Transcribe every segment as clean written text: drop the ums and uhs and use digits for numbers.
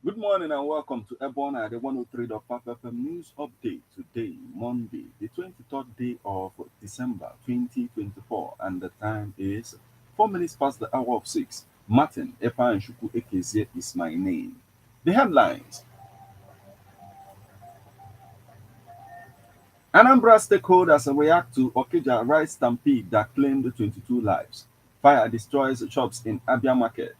Good morning and welcome to Ebona, the 103.5 FM news update today, Monday, the 23rd day of December 2024, and the time is 4 minutes past the hour of 6. Martin Shuku Ekezie is my name. The headlines: Anambra stakeholders react to Okija rice stampede that claimed 22 lives. Fire destroys shops in Abia Market.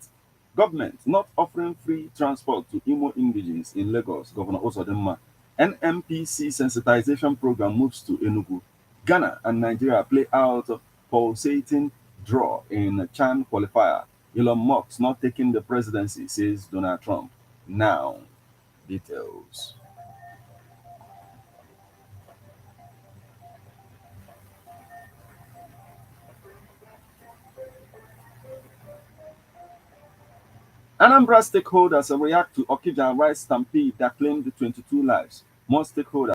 Government not offering free transport to Imo indigenes in Lagos, Governor Osodema. NMPC sensitization program moves to Enugu. Ghana and Nigeria play out pulsating draw in Chan qualifier. Elon Musk not taking the presidency, says Donald Trump. Now, details. Anambra stakeholders react to Okija rice stampede that claimed 22 lives. More stakeholders